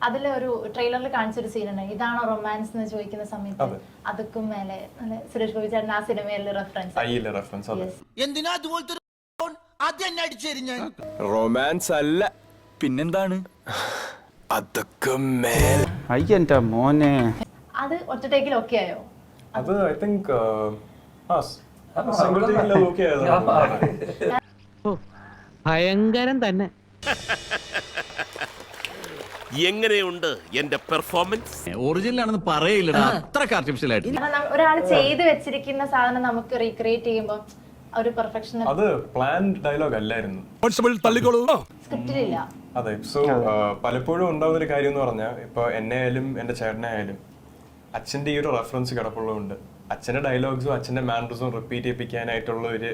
അതിലെ ഒരു ട്രെയിലറിൽ കാണിച്ചൊരു സീനുണ്ട്, ഇതാണോ റൊമാൻസ് എന്ന് ചോദിക്കുന്ന സമയത്ത് അതൊക്കെ മേലെ സുരേഷ് ഗോപി ചേട്ടൻ ആ സിനിമയിലെ റെഫറൻസ്. എന്തിനാ അതുപോലത്തെ റൊമാൻസ് അല്ല പിന്നെന്താണ്? അതൊക്കെ അയ്യന്റെ മോനെ. അത് ഒറ്റ ടേക്കിൽ ഓക്കെ ആയോ? അത് ഐ തിങ്ക് സിംഗിൾ ടേക്കിൽ ഓക്കെ ആയതാണ്. ഭയങ്കരം തന്നെ. എങ്ങനെയുണ്ട് എന്റെ പെർഫോമൻസ്? ഒറിജിനൽ ആണെന്ന് പറയില്ലടാ, അത്രക്ക് ആർട്ടിഫിഷ്യൽ ആയിട്ട്. ഒരാൾ ചെയ്ത് വെച്ചിരിക്കുന്ന സാധനം നമുക്ക് റീക്രിയേറ്റ് ചെയ്യുമ്പോൾ ഒരു പെർഫെക്ഷൻ. അത് പ്ലാൻഡ് ഡയലോഗ് അല്ലായിരുന്നു, സ്ക്രിപ്റ്റിലില്ല. അതെ. സോ പലപ്പോഴും ഉണ്ടാവുന്ന ഒരു കാര്യം എന്ന് പറഞ്ഞാൽ, ഇപ്പൊ എന്നെ ആയാലും എന്റെ ചേട്ടനെ ആയാലും അച്ഛന്റെ ഈ ഒരു റെഫറൻസ് കിടപ്പുള്ളതുകൊണ്ട് അച്ഛന്റെ ഡയലോഗ്സും അച്ഛന്റെ മാനറിസും റിപ്പീറ്റ് ചെയ്യിപ്പിക്കാനായിട്ടുള്ള ഒരു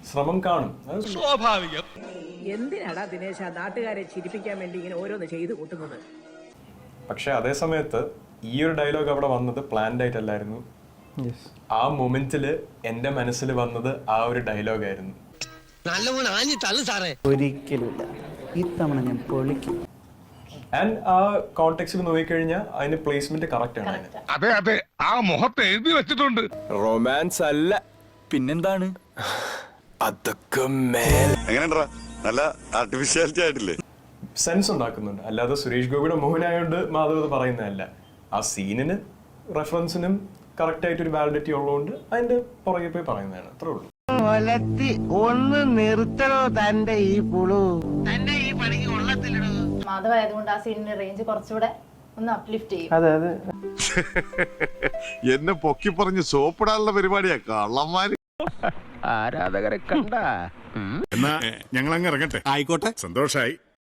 ശ്രമം കാണും. സ്വാഭാവികം. എന്തിനാടാ ദിനേശ നാട്ടുകാരെ ചിരിപ്പിക്കാൻ വേണ്ടി ഇങ്ങനെ ഓരോന്ന് ചെയ്തു കൂട്ടുന്നത്? പക്ഷെ അതേ സമയത്ത് ഈ ഒരു ഡയലോഗ് അവിടെ വന്നത് പ്ലാൻഡ് ആയിട്ടല്ലായിരുന്നു. ആ മൊമെന്റില് എന്റെ മനസ്സിൽ വന്നത് ആ ഒരു ഡയലോഗ് ആയിരുന്നു. ഒരിക്കലുമില്ല, ഇത്തവണ ഞാൻ പൊളിക്കും. ആൻഡ് ആ കോണ്ടെക്സ്റ്റിൽ നോക്കിക്കഴിഞ്ഞാൽ അതിന് പ്ലേസ്മെന്റ് കറക്റ്റ് ആണ്. അതെ അതെ, ആ മുഖത്ത് എഴുതി വെച്ചിട്ടുണ്ട്. റൊമാൻസ് അല്ല പിന്നെന്താണ്? അതൊക്കെ എങ്ങനെയുണ്ടാ? നല്ല ആർട്ടിഫിഷ്യാലിറ്റി ആയിട്ടില്ലേ? സെൻസ് ഉണ്ടാക്കുന്നുണ്ട്, അല്ലാതെ സുരേഷ് ഗോപിയുടെ മോഹനായോണ്ട് മാധവ് അത് പറയുന്നതല്ല. ആ സീനിന് റെഫറൻസിനും കറക്റ്റ് ആയിട്ട് ഒരു വാലിഡിറ്റി ഉള്ളതുകൊണ്ട് അതിന്റെ പുറകെ പോയി പറയുന്നതാണ്, അത്രേ ഉള്ളൂ. ഒന്ന് നിർത്തണോ തന്റെ ഈ പുളു? തന്നെ ഈ പണിക്ക് കൊള്ളത്തില്ലടോ. മാധവ് ആയതുകൊണ്ട് ആ സീനിന്റെ റേഞ്ച് കുറച്ചുകൂടെ ഒന്ന് അപ്ലിഫ്റ്റ് ചെയ്യും. അതെ അതെ. എന്നെ പൊക്കി പറഞ്ഞ് സോപ്പിടാനുള്ള പരിപാടിയാ കള്ളന്മാര്. ആരാധകരെ കണ്ട എന്നാ ഞങ്ങൾ അങ്ങ് ഇറങ്ങട്ടെ. ആയിക്കോട്ടെ, സന്തോഷായി.